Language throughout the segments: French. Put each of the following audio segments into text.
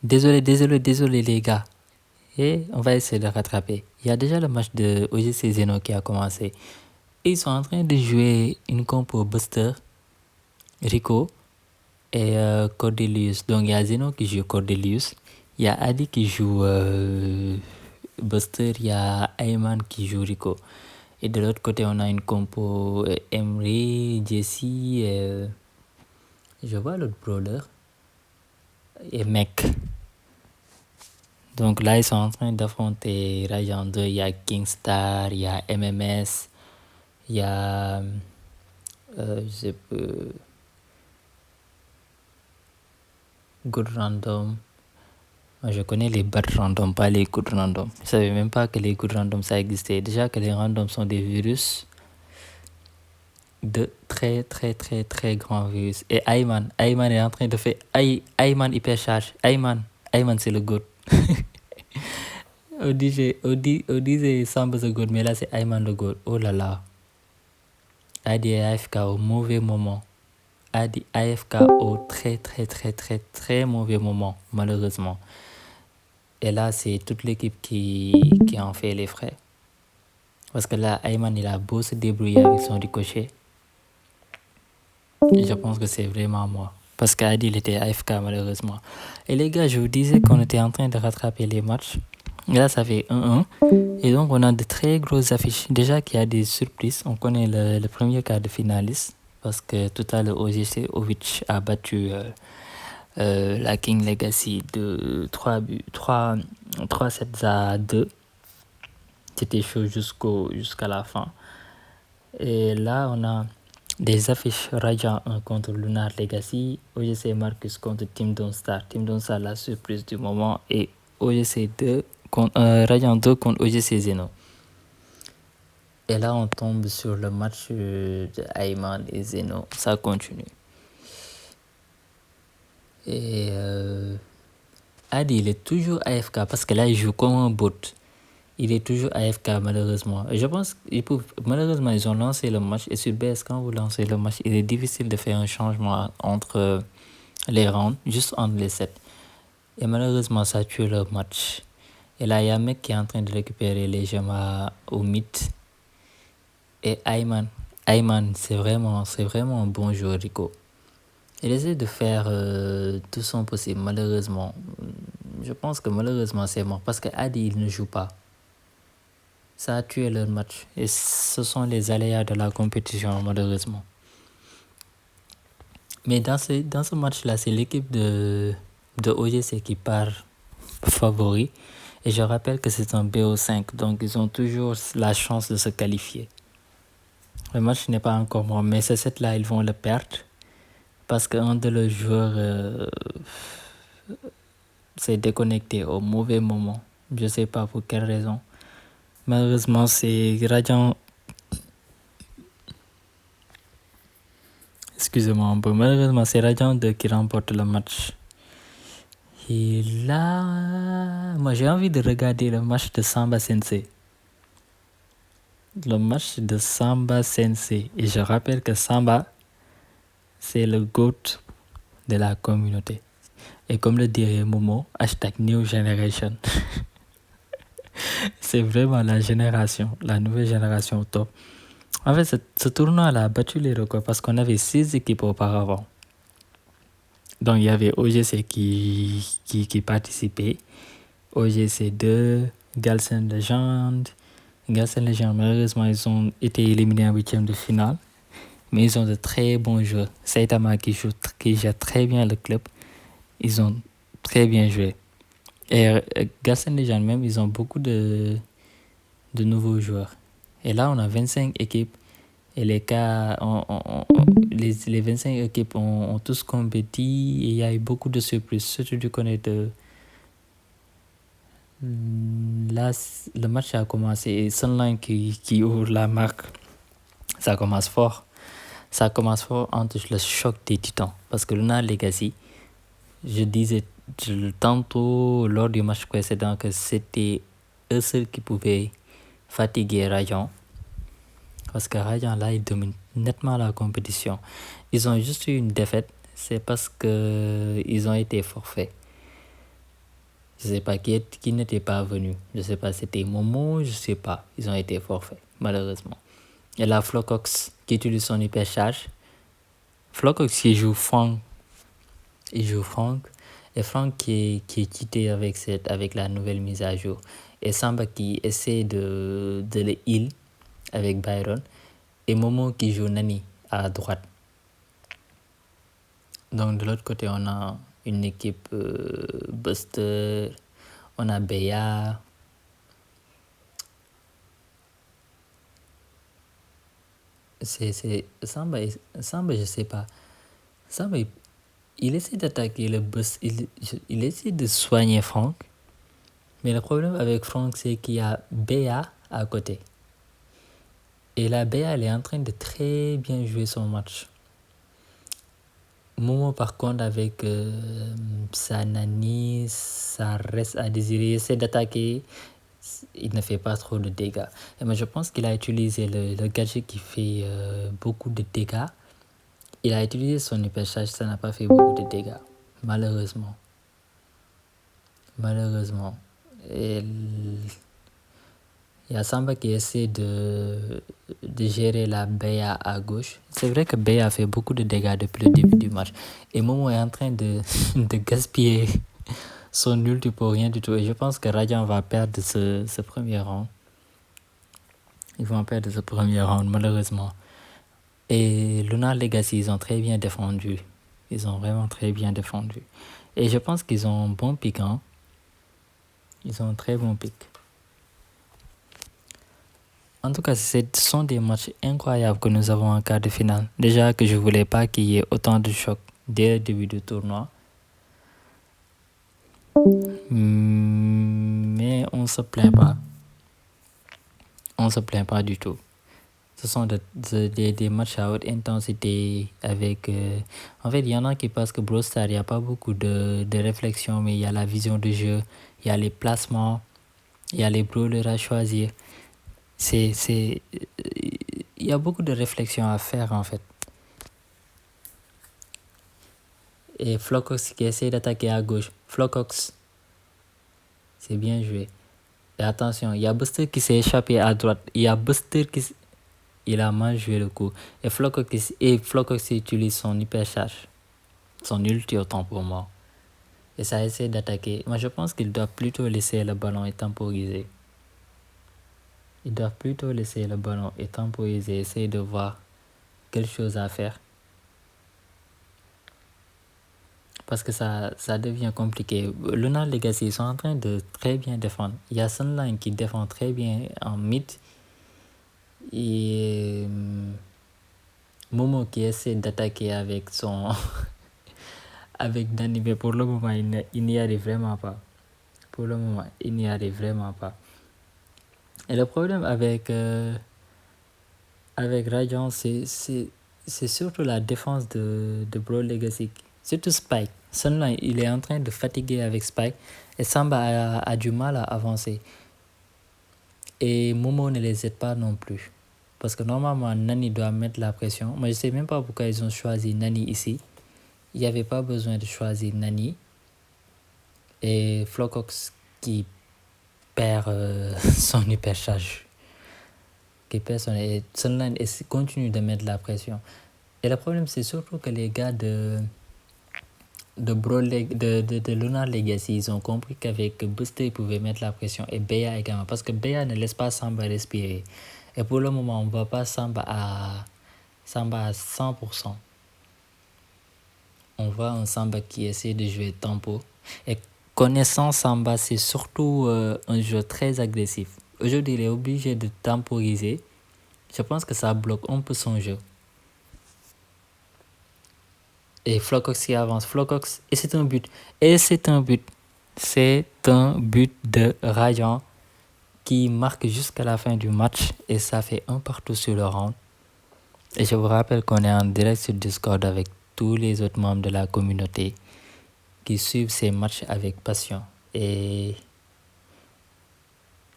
Désolé les gars. Et on va essayer de rattraper. Il y a déjà le match de OGC Zeno qui a commencé. Et ils sont en train de jouer une compo Buster, Rico et Cordelius. Donc il y a Zeno qui joue Cordelius. Il y a Adi qui joue Buster. Il y a Ayman qui joue Rico. Et de l'autre côté, on a une compo Emery, Jesse et je vois l'autre brawler et Mec. Donc là, ils sont en train d'affronter Radiant 2. Il y a Kingstar, il y a MMS, il y a Good Random. Moi, je connais les bad random, pas les good random. Je ne savais même pas que les good random ça existait. Déjà que les randoms sont des virus, de très grands virus. Et Ayman est en train de faire Ayman hypercharge. Ayman c'est le good. On disait Samba the good, mais là c'est Ayman le good. Oh là là. Adi AFK au mauvais moment. Adi AFK au très mauvais moment, malheureusement. Et là, c'est toute l'équipe qui en fait les frais. Parce que là, Ayman, il a beau se débrouiller avec son ricochet. Je pense que c'est vraiment moi. Parce qu'Adi, il était AFK, malheureusement. Et les gars, je vous disais qu'on était en train de rattraper les matchs. Et là, ça fait 1-1. Et donc, on a de très grosses affiches. Déjà qu'il y a des surprises. On connaît le premier quart de finaliste. Parce que tout à l'heure, OGC Ovich a battu la King Legacy de 3-7-2. C'était chaud jusqu'à la fin. Et là, on a des affiches Raja 1 contre Lunar Legacy, OGC Marcus contre Team Dawnstar. Team Dawnstar, la surprise du moment. Et OGC 2 Raja 2 contre OGC Zeno. Et là, on tombe sur le match de Ayman et Zeno. Ça continue. Et Adi, il est toujours AFK parce que là, il joue comme un bot. Il est toujours AFK, malheureusement. Et je pense malheureusement, ils ont lancé le match. Et sur BS, quand vous lancez le match, il est difficile de faire un changement entre les rounds, juste entre les sets. Et malheureusement, ça tue le match. Et là, il y a un mec qui est en train de récupérer les gemmes au mythe. Et Ayman, c'est vraiment un bon joueur, Rico. Il essaie de faire tout son possible, malheureusement. Je pense que malheureusement, c'est mort. Parce que Adi, il ne joue pas. Ça a tué leur match. Et ce sont les aléas de la compétition, malheureusement. Mais dans ce match-là, c'est l'équipe de OGC qui part favori. Et je rappelle que c'est un BO5. Donc, ils ont toujours la chance de se qualifier. Le match n'est pas encore mort. Mais ce set-là, ils vont le perdre. Parce qu'un de leurs joueurs s'est déconnecté au mauvais moment. Je ne sais pas pour quelle raison. Malheureusement, c'est Radiant. Excusez-moi un peu. Malheureusement, c'est Radiant 2 qui remporte le match. Et là, moi j'ai envie de regarder le match de Samba Sensei. Le match de Samba Sensei. Et je rappelle que Samba, c'est le GOAT de la communauté. Et comme le dirait Momo, hashtag New Generation. C'est vraiment la nouvelle génération au top. En fait, ce tournoi-là a battu les records parce qu'on avait 6 équipes auparavant. Donc, il y avait OGC qui participait. OGC 2, Galsen Legend. Galsen Legend, malheureusement, ils ont été éliminés en 8e de finale. Mais ils ont de très bons joueurs. Saitama qui gère très bien le club. Ils ont très bien joué. Et Galsen Legend même, ils ont beaucoup de nouveaux joueurs. Et là, on a 25 équipes. Et les 25 équipes ont tous compétit. Et il y a eu beaucoup de surprises. Surtout du côté de... Là, le match a commencé. Et Sunline qui ouvre la marque. Ça commence fort. Ça commence fort entre le choc des titans. Parce que Lunar Legacy, je disais tantôt lors du match précédent que c'était eux seuls qui pouvaient fatiguer Radiant. Parce que Radiant, là, ils dominent nettement la compétition. Ils ont juste eu une défaite. C'est parce qu'ils ont été forfaits. Je sais pas qui n'était pas venu. Je sais pas, c'était Momo, je sais pas. Ils ont été forfaits, malheureusement. Et là, Flocox qui utilise son hypercharge. Flocox qui joue Frank. Il joue Frank. Et Frank qui est quitté avec la nouvelle mise à jour. Et Samba qui essaie de le heal avec Byron. Et Momo qui joue Nani à droite. Donc de l'autre côté, on a une équipe Buster. On a Beya. Samba, je sais pas. Samba, il essaie d'attaquer le boss. Il essaie de soigner Frank. Mais le problème avec Frank, c'est qu'il y a Beya à côté. Et la Beya, elle est en train de très bien jouer son match. Momo, par contre, avec sa Nani, ça reste à désirer. Il essaie d'attaquer. Il ne fait pas trop de dégâts. Mais je pense qu'il a utilisé le gadget qui fait beaucoup de dégâts. Il a utilisé son hypercharge, ça n'a pas fait beaucoup de dégâts. Malheureusement. Et il y a Samba qui essaie de gérer la Beya à gauche. C'est vrai que Beya a fait beaucoup de dégâts depuis le début du match. Et Momo est en train de gaspiller son ulti pour rien du tout. Et je pense que Radiant va perdre ce premier round. Ils vont perdre ce premier round, malheureusement. Et Lunar Legacy, ils ont très bien défendu. Ils ont vraiment très bien défendu. Et je pense qu'ils ont un bon pick. Hein? Ils ont un très bon pick. En tout cas, ce sont des matchs incroyables que nous avons en quart de finale. Déjà que je ne voulais pas qu'il y ait autant de chocs dès le début du tournoi. Mais on ne se plaint pas. On ne se plaint pas du tout. Ce sont des matchs à haute intensité avec... En fait, il y en a qui pensent que Brawl Stars, il n'y a pas beaucoup de réflexion, mais il y a la vision de jeu, il y a les placements, il y a les brawlers à choisir. Il y a beaucoup de réflexion à faire, en fait. Et Flocox qui essaie d'attaquer à gauche. Flocox, c'est bien joué. Et attention, il y a Buster qui s'est échappé à droite. Il y a Buster qui... Il a mal joué le coup. Et Flocox utilise son hypercharge. Son ulti autant pour moi. Et ça essaie d'attaquer. Moi, je pense qu'il doit plutôt laisser le ballon et temporiser. Il doit plutôt laisser le ballon et temporiser. Essayer de voir quelque chose à faire. Parce que ça devient compliqué. Lunar Legacy, ils sont en train de très bien défendre. Il y a Sunline qui défend très bien en mid. Et Momo qui essaie d'attaquer avec son... avec Nani, mais pour le moment, il n'y arrive vraiment pas. Pour le moment, il n'y arrive vraiment pas. Et le problème avec Radiant, c'est surtout la défense de Brawl Legacy. Surtout Spike. Sunline, il est en train de fatiguer avec Spike. Et Samba a du mal à avancer. Et Momo ne les aide pas non plus. Parce que normalement, Nani doit mettre la pression. Moi, je ne sais même pas pourquoi ils ont choisi Nani ici. Il n'y avait pas besoin de choisir Nani. Et Flocox qui perd son hypercharge. Et Sunline continue de mettre la pression. Et le problème, c'est surtout que les gars de Lunar Legacy, ils ont compris qu'avec Buster, ils pouvaient mettre la pression. Et Beya également. Parce que Beya ne laisse pas Samba respirer. Et pour le moment, on ne voit pas Samba à 100%. On voit un Samba qui essaie de jouer tempo. Et connaissant Samba, c'est surtout un jeu très agressif. Aujourd'hui, il est obligé de temporiser. Je pense que ça bloque un peu son jeu. Et Flocox qui avance. Flocox, et c'est un but. C'est un but de Radiant qui marque jusqu'à la fin du match. Et ça fait un partout sur le round. Et je vous rappelle qu'on est en direct sur Discord avec tous les autres membres de la communauté qui suivent ces matchs avec passion. Et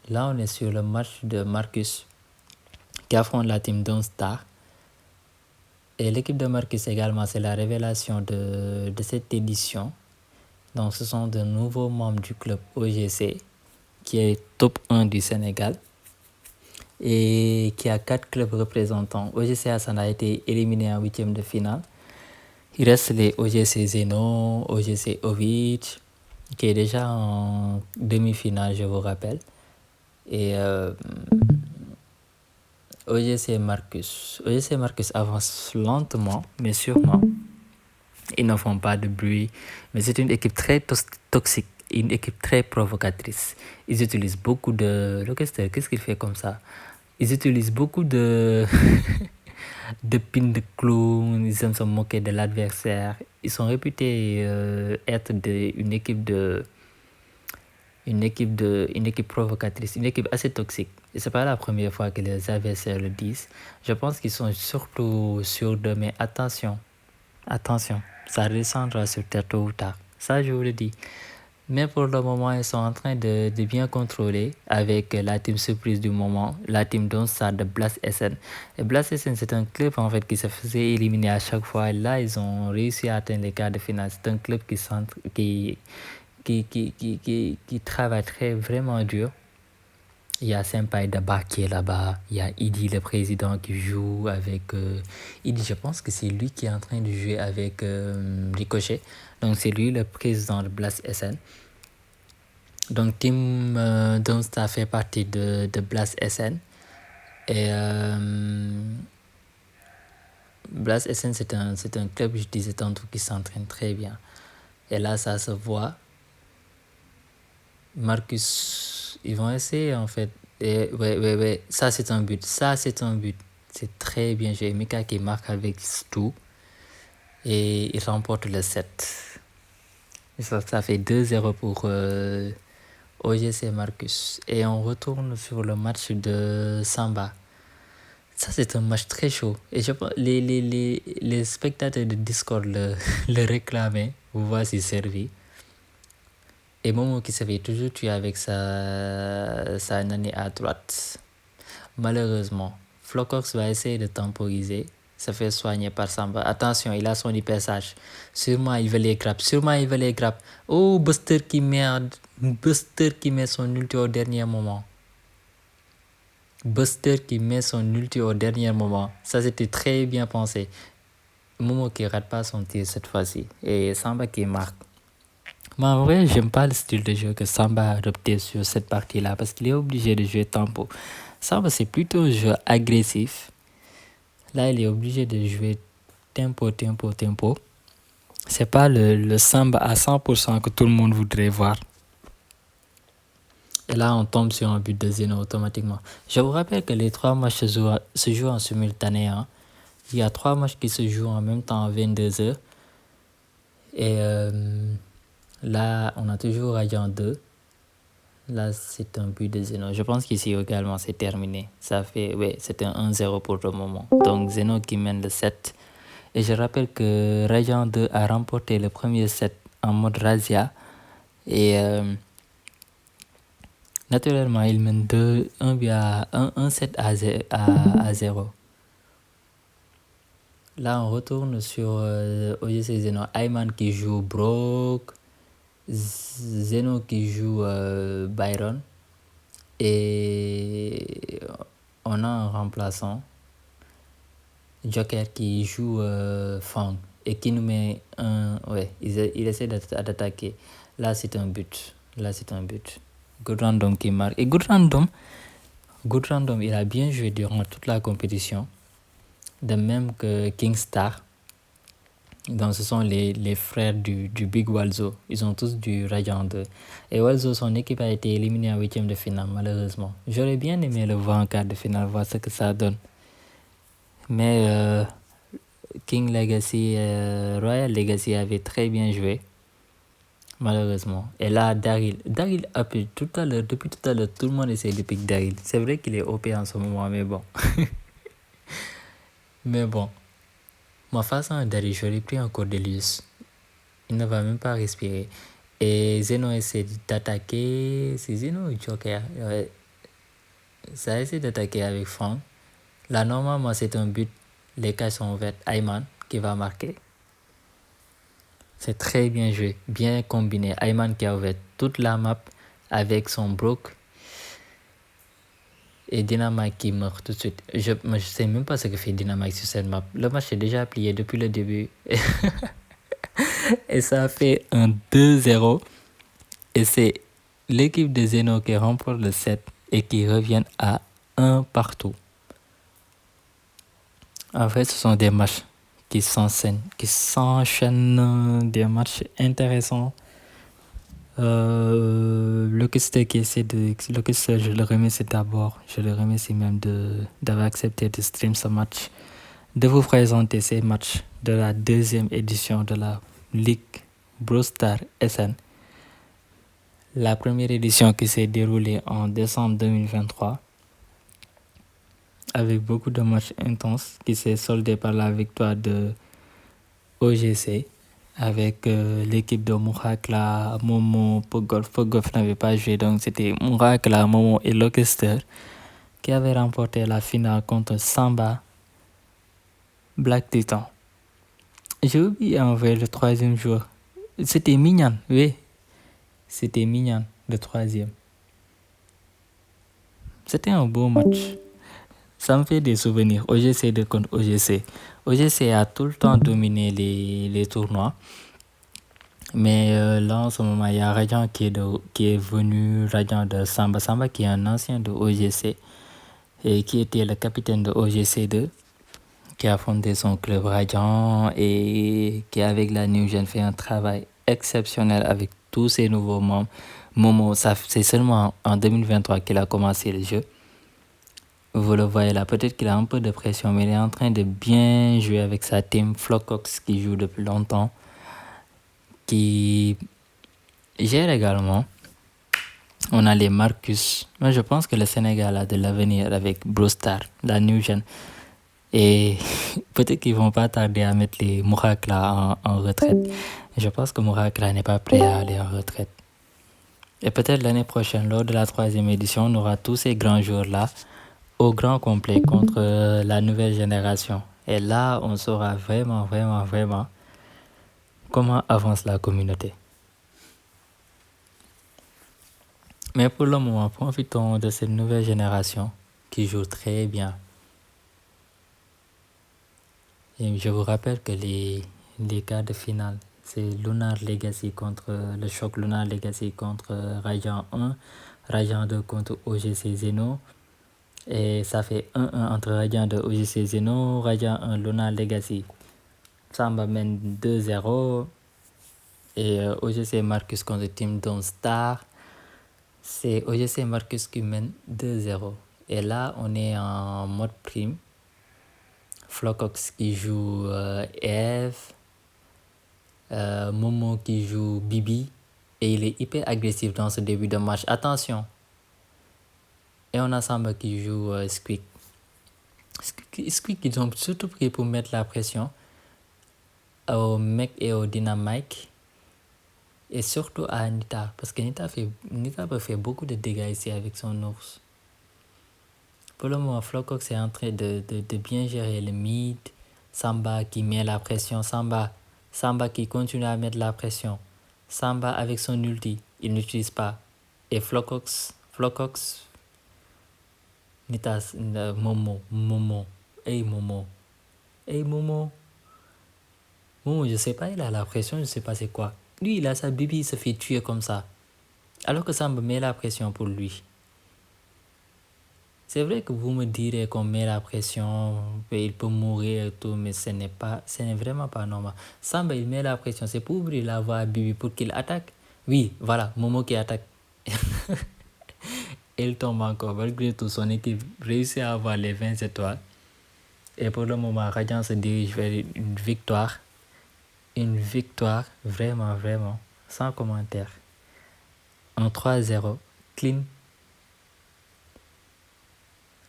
là, on est sur le match de Marcus qui affronte la team Dawnstar. Et l'équipe de Marcus également, c'est la révélation de cette édition. Donc, ce sont de nouveaux membres du club OGC, qui est top 1 du Sénégal et qui a 4 clubs représentants. OGC Hassan a été éliminé en huitième de finale. Il reste les OGC Zeno, OGC Ovic, qui est déjà en demi-finale, je vous rappelle. Et OGC Marcus. OGC Marcus avance lentement, mais sûrement. Ils ne font pas de bruit, mais c'est une équipe très toxique, une équipe très provocatrice. Ils utilisent beaucoup de... L'orchestre, qu'est-ce qu'il fait comme ça? Ils utilisent beaucoup de... de pins de clown, ils aiment se moquer de l'adversaire. Ils sont réputés être une équipe provocatrice, une équipe assez toxique. Et c'est pas la première fois que les adversaires le disent. Je pense qu'ils sont surtout sûrs d'eux, mais attention, ça redescendra sur terre tôt ou tard. Ça, je vous le dis. Mais pour le moment, ils sont en train de bien contrôler avec la team surprise du moment, la team Donstar de Blast SN. Et Blast SN, c'est un club en fait qui se faisait éliminer à chaque fois. Et là, ils ont réussi à atteindre les quarts de finale. C'est un club qui travaille vraiment dur. Il y a Senpai Daba qui est là-bas. Il y a Idi, le président, qui joue avec... Idi, je pense que c'est lui qui est en train de jouer avec Ricochet. Donc, c'est lui le président de Blast SN. Donc, Team Donstar fait partie de Blast SN. Et Blast SN, c'est un club, je disais tantôt, qui s'entraîne très bien. Et là, ça se voit. Marcus, ils vont essayer en fait. Et ouais. Ça, c'est un but. C'est très bien joué. Mika qui marque avec Stu. Et il remporte le 7. Et ça fait 2-0 pour OGC Marcus. Et on retourne sur le match de Samba. Ça, c'est un match très chaud. Et je pense les spectateurs de Discord le réclamaient. Vous voici servi. Et Momo qui se fait toujours tuer avec sa nani à droite. Malheureusement, Flocox va essayer de temporiser. Se fait soigner par Samba. Attention, il a son hypersage. Sûrement, il veut les grappes. Oh, Buster qui met son ulti au dernier moment. Ça, c'était très bien pensé. Momo qui rate pas son tir cette fois-ci. Et Samba qui marque. Mais en vrai, j'aime pas le style de jeu que Samba a adopté sur cette partie-là parce qu'il est obligé de jouer tempo. Samba, c'est plutôt un jeu agressif. Là, il est obligé de jouer tempo. C'est pas le Samba à 100% que tout le monde voudrait voir. Et là, on tombe sur un but de Zeno automatiquement. Je vous rappelle que les 3 matchs se jouent en simultané. Hein. Il y a 3 matchs qui se jouent en même temps à 22h. Et là, on a toujours Radiant 2. Là, c'est un but de Zeno. Je pense qu'ici également, c'est terminé. C'était un 1-0 pour le moment. Donc, Zeno qui mène le 7. Et je rappelle que Radiant 2 a remporté le premier set en mode Razia. Et naturellement, il mène 1 set à 0. Là, on retourne sur OGC Zeno. Ayman qui joue Brock. Zeno qui joue Byron. Et on a un remplaçant, Joker, qui joue Fang. Et qui nous met un... Ouais, il essaie d'attaquer. Là, c'est un but. Good Random qui marque. Et Good Random, il a bien joué durant toute la compétition. De même que Kingstar. Donc, ce sont les frères du Big Walzo. Ils ont tous du Radiant 2. Et Walzo, son équipe a été éliminée en 8e de finale, malheureusement. J'aurais bien aimé le voir en quart de finale, voir ce que ça donne. Mais King Legacy, Royal Legacy avait très bien joué, malheureusement. Et là, Daryl depuis tout à l'heure, tout le monde essaie de pick Daryl. C'est vrai qu'il est OP en ce moment, mais bon. Ma façon Daryl, j'aurais pris un Cordelius. Il ne va même pas respirer. Et Zeno essaie d'attaquer. C'est Zeno ou Joker? Ouais. Ça essaie d'attaquer avec Frank. Là, normalement, c'est un but. Les cages sont ouvertes. Ayman qui va marquer. C'est très bien joué, bien combiné. Ayman qui a ouvert toute la map avec son broke. Et Dynamite qui meurt tout de suite. Je ne sais même pas ce que fait Dynamite sur cette map. Le match est déjà plié depuis le début. Et ça a fait un 2-0. Et c'est l'équipe de Zeno qui remporte le set et qui revient à 1 partout. En fait, ce sont des matchs qui s'enchaînent, des matchs intéressants. Lucas, je le remercie d'abord. Je le remercie même d'avoir accepté de stream ce match, de vous présenter ces matchs de la deuxième édition de la Ligue Brawl Stars SN. La première édition qui s'est déroulée en décembre 2023 avec beaucoup de matchs intenses qui s'est soldé par la victoire de OGC avec l'équipe de Mourakla, Momo, Pogolf. Pogolf n'avait pas joué, donc c'était Mourakla, Momo et Locuster qui avaient remporté la finale contre Samba Black Titan. J'ai oublié envoyer le troisième joueur. C'était Mignan, oui. C'était Mignan, le troisième. C'était un beau match. Ça me fait des souvenirs. OGC de contre OGC. OGC a tout le temps dominé les tournois. Mais là, en ce moment, il y a Radiant qui est venu, Radiant de Samba. Samba qui est un ancien de OGC et qui était le capitaine de OGC2, qui a fondé son club Radiant et qui, avec la New Gen, fait un travail exceptionnel avec tous ces nouveaux membres. Momo, c'est seulement en 2023 qu'il a commencé le jeu. Vous le voyez là, peut-être qu'il a un peu de pression, mais il est en train de bien jouer avec sa team. Flocox qui joue depuis longtemps, qui gère également. On a les Marcus. Moi, je pense que le Sénégal a de l'avenir avec Brawl Stars, la New Gen. Et peut-être qu'ils vont pas tarder à mettre les Mourakla en retraite. Je pense que Mourakla n'est pas prêt à aller en retraite. Et peut-être l'année prochaine, lors de la 3e édition, on aura tous ces grands joueurs-là au grand complet contre la nouvelle génération. Et là, on saura vraiment comment avance la communauté. Mais pour le moment, profitons de cette nouvelle génération qui joue très bien. Et je vous rappelle que les quarts de finale, c'est Lunar Legacy contre le choc Lunar Legacy contre Radiant 1, Radiant 2 contre OGC Zeno. Et ça fait 1-1 entre Radiant 2 OGC Zeno, Radiant 1 Lunar Legacy. Samba mène 2-0. Et OGC Marcus contre Team Don't Star. C'est OGC Marcus qui mène 2-0. Et là, on est en mode prime. Flocox qui joue Eve. Momo qui joue Bibi. Et il est hyper agressif dans ce début de match. Attention. Et on a Samba qui joue Squeak. Squeak, ils ont surtout pris pour mettre la pression au mec et au Dynamite. Et surtout à Anita. Parce qu'Anita peut faire beaucoup de dégâts ici avec son ours. Pour le moment, Flocox est en train de bien gérer le mid. Samba qui met la pression. Samba qui continue à mettre la pression. Samba avec son ulti. Il n'utilise pas. Et Flocox. Nitas, Momo. Hey Momo. Momo, je sais pas, il a la pression, je sais pas c'est quoi. Lui, il a sa bibi, il se fait tuer comme ça. Alors que Samba met la pression pour lui. C'est vrai que vous me direz qu'on met la pression, il peut mourir et tout, mais ce n'est vraiment pas normal. Samba, il met la pression, c'est pour ouvrir la voie à Bibi pour qu'il attaque. Oui, voilà, Momo qui attaque. Il tombe encore, malgré tout, son équipe réussit à avoir les 20 étoiles. Et pour le moment, Radiant se dirige vers une victoire. Une victoire vraiment, sans commentaire. En 3-0, clean.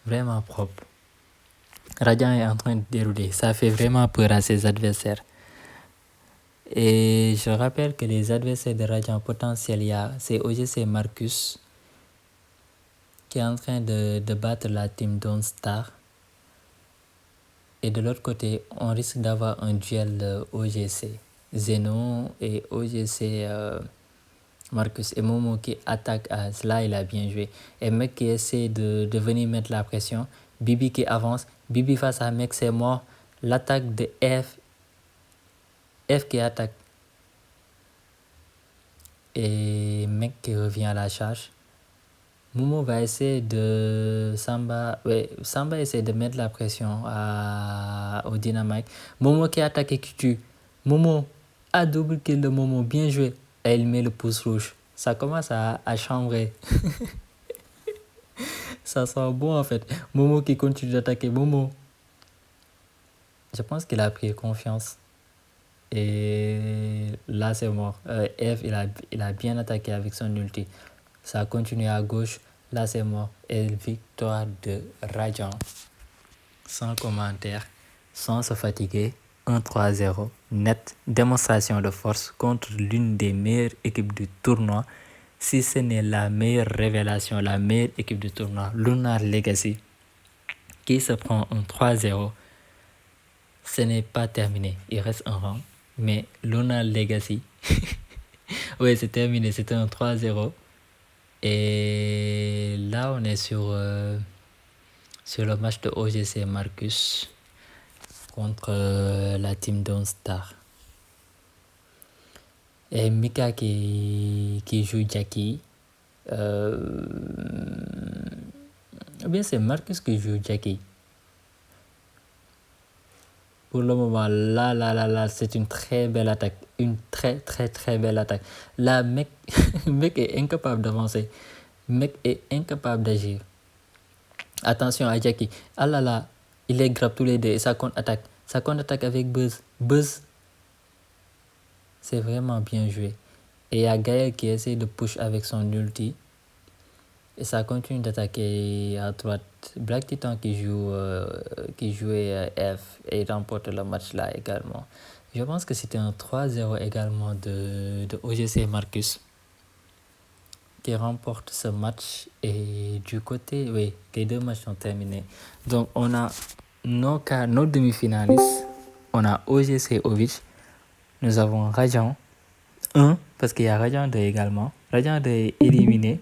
Vraiment propre. Radiant est en train de dérouler. Ça fait vraiment peur à ses adversaires. Et je rappelle que les adversaires de Radiant potentiels, c'est OGC Marcus qui est en train de battre la team Don't Star. Et de l'autre côté, on risque d'avoir un duel de OGC Zeno et OGC Marcus et Momo qui attaque As. Là, il a bien joué. Et mec qui essaie de venir mettre la pression. Bibi qui avance. Bibi face à mec, c'est mort. L'attaque de F. F qui attaque. Et mec qui revient à la charge. Momo va essayer de... Samba essaie de mettre la pression au Dynamite. Momo qui attaque et qui tue. Momo a double kill de Momo. Bien joué. Et il met le pouce rouge. Ça commence à chambrer. Ça sent bon en fait. Momo qui continue d'attaquer. Momo. Je pense qu'il a pris confiance. Et là, c'est mort. F, il a bien attaqué avec son ulti. Ça a continué à gauche. Là, c'est mort. Et victoire de Radiant. Sans commentaire. Sans se fatiguer. 1-3-0. Net. Démonstration de force contre l'une des meilleures équipes du tournoi. Si ce n'est la meilleure révélation, la meilleure équipe du tournoi, Lunar Legacy, qui se prend un 3-0. Ce n'est pas terminé. Il reste un round. Mais Lunar Legacy, oui, c'est terminé. C'était un 3-0. Et là, on est sur le match de OGC Marcus contre la team Dawnstar. Et Mika qui joue Jackie. Ou bien c'est Marcus qui joue Jackie. Pour le moment, là, c'est une très belle attaque. Une très, très, très belle attaque. Là, mec est incapable d'avancer. Mec est incapable d'agir. Attention à Jackie. Ah là là, il les grappe tous les deux et ça contre-attaque. Ça contre-attaque avec Buzz. Buzz, c'est vraiment bien joué. Et il y a Gaël qui essaie de push avec son ulti. Et ça continue d'attaquer à droite. Black Titan qui jouait F et remporte le match là également. Je pense que c'était un 3-0 également de OGC Marcus qui remporte ce match. Et du côté, oui, les deux matchs sont terminés. Donc on a nos demi-finalistes. On a OGC Ovich. Nous avons Radiant 1 parce qu'il y a Radiant 2 également. Radiant 2 est éliminé.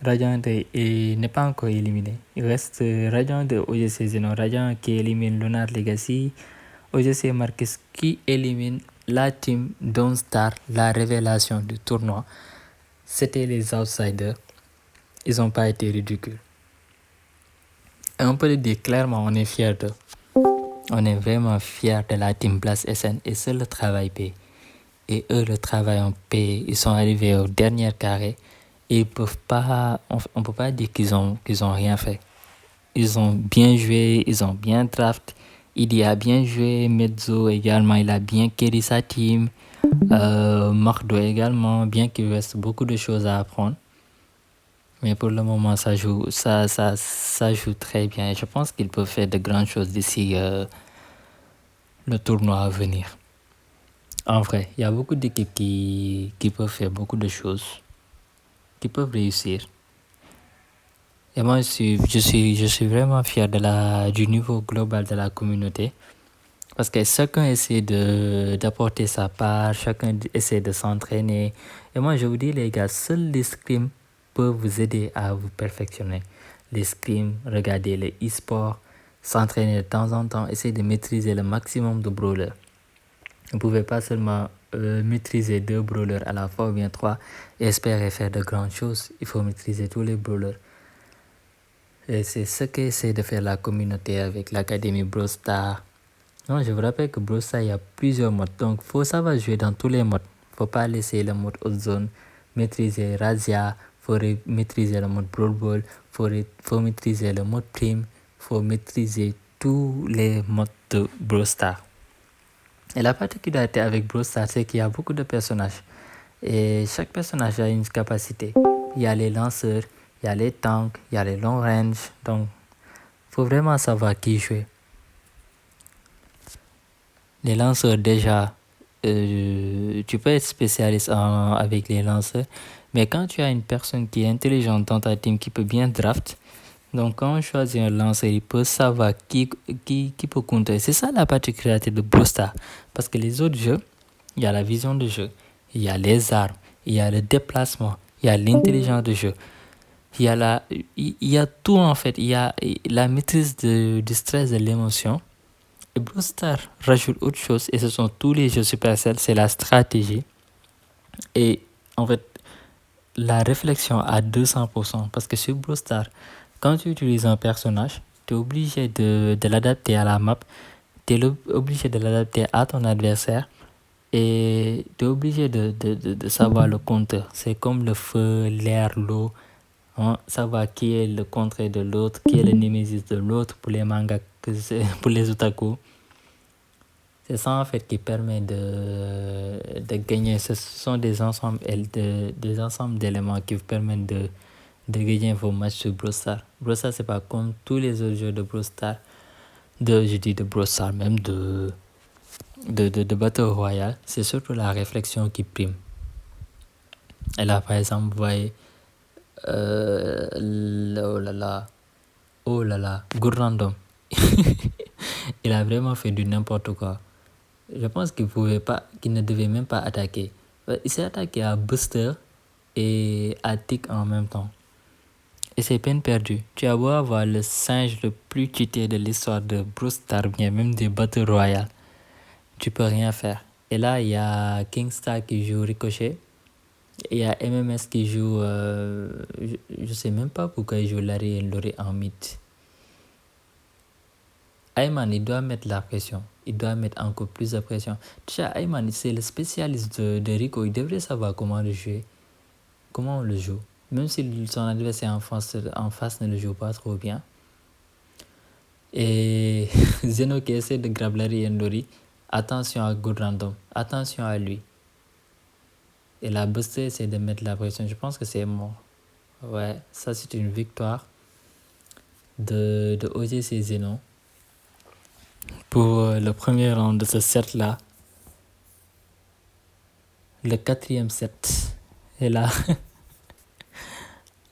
Radiant n'est pas encore éliminé. Il reste Radiant de OGC Zeno. Radiant qui élimine Lunar Legacy. OGC Marcus qui élimine la team Dawnstar, la révélation du tournoi. C'était les outsiders. Ils n'ont pas été ridicules. Et on peut le dire clairement, on est fiers d'eux. On est vraiment fiers de la team Blast SN et seul le travail paye. Et eux, le travail ont payé. Ils sont arrivés au dernier carré. Ils peuvent pas, on peut pas dire qu'ils ont rien fait. Ils ont bien joué, ils ont bien draft. Il a bien joué, Mezzo également, il a bien carry sa team. Mardo également, bien qu'il reste beaucoup de choses à apprendre. Mais pour le moment, ça joue très bien. Et je pense qu'ils peuvent faire de grandes choses d'ici le tournoi à venir. En vrai, il y a beaucoup d'équipes qui peuvent faire beaucoup de choses, qui peuvent réussir. Et moi, je suis vraiment fier du niveau global de la communauté. Parce que chacun essaie d'apporter sa part, chacun essaie de s'entraîner. Et moi, je vous dis, les gars, seuls les scrims peuvent vous aider à vous perfectionner. Les scrims, regarder les e-sports, s'entraîner de temps en temps, essayer de maîtriser le maximum de brawlers. Vous ne pouvez pas seulement maîtriser 2 brawlers à la fois ou bien 3 et espérer faire de grandes choses. Il faut maîtriser tous les brawlers. Et c'est ce qu'essaie de faire la communauté avec l'académie Brawl Stars. Non, je vous rappelle que Brawl Stars, il y a plusieurs modes. Donc, il faut savoir jouer dans tous les modes. Il ne faut pas laisser le mode Hot Zone, maîtriser Razia, il faut maîtriser le mode Brawl Ball, il faut maîtriser le mode Prime, il faut maîtriser tous les modes de Brawl Stars. Et la particularité avec Brawl Stars, c'est qu'il y a beaucoup de personnages. Et chaque personnage a une capacité. Il y a les lanceurs, il y a les tanks, il y a les long range. Donc, il faut vraiment savoir qui jouer. Les lanceurs, déjà, tu peux être spécialiste avec les lanceurs. Mais quand tu as une personne qui est intelligente dans ta team, qui peut bien draft, Donc, quand on choisit un lanceur, il peut savoir qui peut contrer. C'est ça la particularité de Brawl Stars. Parce que les autres jeux, il y a la vision de jeu, il y a les armes, il y a le déplacement, il y a l'intelligence de jeu, il y a tout en fait. Il y a la maîtrise du stress, de l'émotion. Et Brawl Stars rajoute autre chose, et ce sont tous les jeux Supercell, c'est la stratégie. Et en fait, la réflexion à 200%. Parce que sur Brawl Stars, quand tu utilises un personnage, tu es obligé de l'adapter à la map, tu es obligé de l'adapter à ton adversaire, et tu es obligé de savoir le compteur. C'est comme le feu, l'air, l'eau. Hein, savoir qui est le contraire de l'autre, qui est le némésis de l'autre pour les mangas, pour les otaku. C'est ça en fait qui permet de gagner. Ce sont des ensembles d'éléments qui vous permettent de gagner vos matchs sur Brawl Stars. Brawl Stars, c'est pas comme tous les autres jeux de Brawl Stars, de Brawl Stars, même de Battle Royale. C'est surtout la réflexion qui prime. Et là, par exemple, vous voyez, oh là là, Good Random. Il a vraiment fait du n'importe quoi. Je pense qu'il ne devait même pas attaquer. Il s'est attaqué à Buster et à Tick en même temps. Et c'est peine perdue. Tu as beau avoir le singe le plus cheaté de l'histoire de Brawl Stars, bien même des Battle Royale, tu peux rien faire. Et là, il y a Kingstar qui joue Ricochet. Et il y a MMS qui joue... je sais même pas pourquoi il joue Larry et Lori en mid. Ayman, il doit mettre la pression. Il doit mettre encore plus de pression. Déjà, Ayman, c'est le spécialiste de Rico. Il devrait savoir comment le jouer. Comment on le joue. Même si son adversaire en face ne le joue pas trop bien. Et Zeno qui essaie de grab Larry et Lori. Attention à Good Random. Attention à lui. Et la Buster essaie de mettre la pression. Je pense que c'est mort. Ouais, ça c'est une victoire de OGC Zeno. Pour le premier round de ce set-là. Le 4e set. Et là,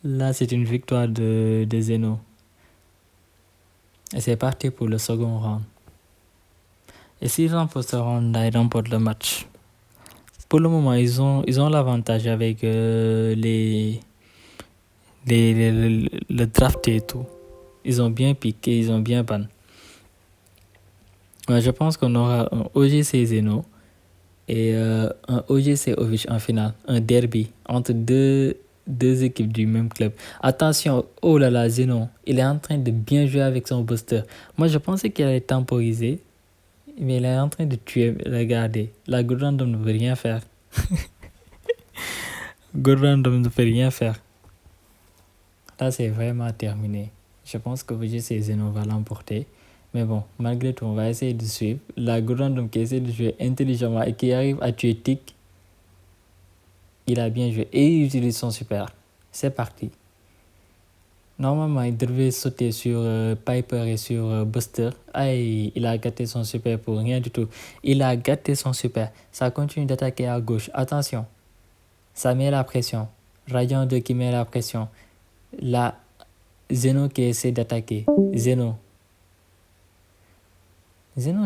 là c'est une victoire de Zeno. Et c'est parti pour le second round. Et s'ils remportent ce round-là, ils remportent le match. Pour le moment, ils ont l'avantage avec le draft et tout. Ils ont bien piqué, ils ont bien ban. Ouais, je pense qu'on aura un OGC Zeno et un OGC Ovich en finale. Un derby entre deux équipes du même club. Attention, oh là là, Zeno, il est en train de bien jouer avec son booster. Moi, je pensais qu'il allait temporiser, mais il est en train de tuer. Regardez, la Good Random ne veut rien faire. Good Random ne peut rien faire. Là, c'est vraiment terminé. Je pense que OGC Zeno va l'emporter. Mais bon, malgré tout, on va essayer de suivre. La Good Random qui essaie de jouer intelligemment et qui arrive à tuer Tick, il a bien joué et il utilise son super. C'est parti. Normalement, il devait sauter sur Piper et sur Buster. Aïe, il a gâté son super pour rien du tout. Il a gâté son super. Ça continue d'attaquer à gauche. Attention, ça met la pression. Radiant 2 qui met la pression. Là, Zeno qui essaie d'attaquer. Zeno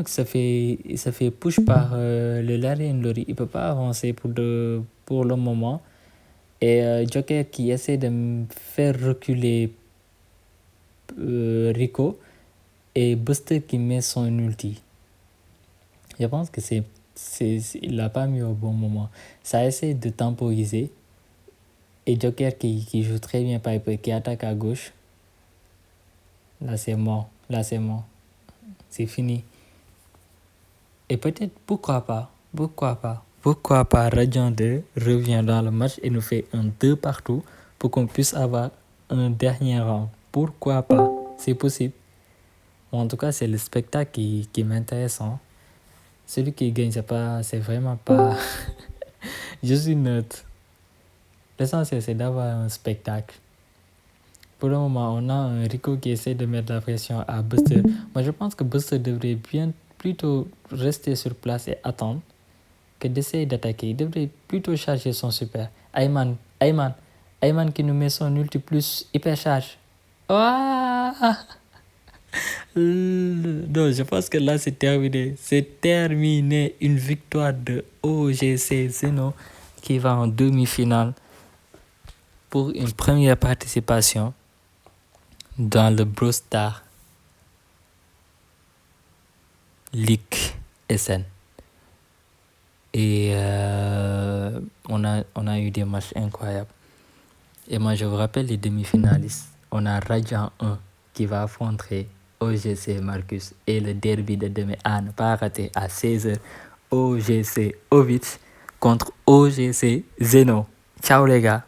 ça fait push par le Larry et Lori. Il ne peut pas avancer pour le moment. Et Joker qui essaie de faire reculer Rico. Et Buster qui met son ulti. Je pense que il l'a pas mis au bon moment. Ça essaie de temporiser. Et Joker qui joue très bien Piper, qui attaque à gauche. Là, c'est mort. C'est fini. Et peut-être, pourquoi pas Radiant 2 revient dans le match et nous fait un 2 partout pour qu'on puisse avoir un dernier round. Pourquoi pas? C'est possible. En tout cas, c'est le spectacle qui m'intéresse. Hein. Celui qui gagne, c'est vraiment pas... Je suis neutre. L'essentiel, c'est d'avoir un spectacle. Pour le moment, on a un Rico qui essaie de mettre la pression à Buster. Moi, je pense que Buster devrait plutôt rester sur place et attendre que d'essayer d'attaquer. Il devrait plutôt charger son super. Ayman qui nous met son ulti plus hyper charge. Ouah! Non, je pense que là, c'est terminé. C'est terminé. Une victoire de OGC Zeno qui va en demi-finale pour une première participation dans le Brawl Stars League SN. Et on a eu des matchs incroyables. Et moi, je vous rappelle les demi-finalistes. On a Radiant 1 qui va affronter OGC Marcus. Et le derby de demain à ne pas rater à 16h. OGC Ovitz contre OGC Zeno. Ciao les gars.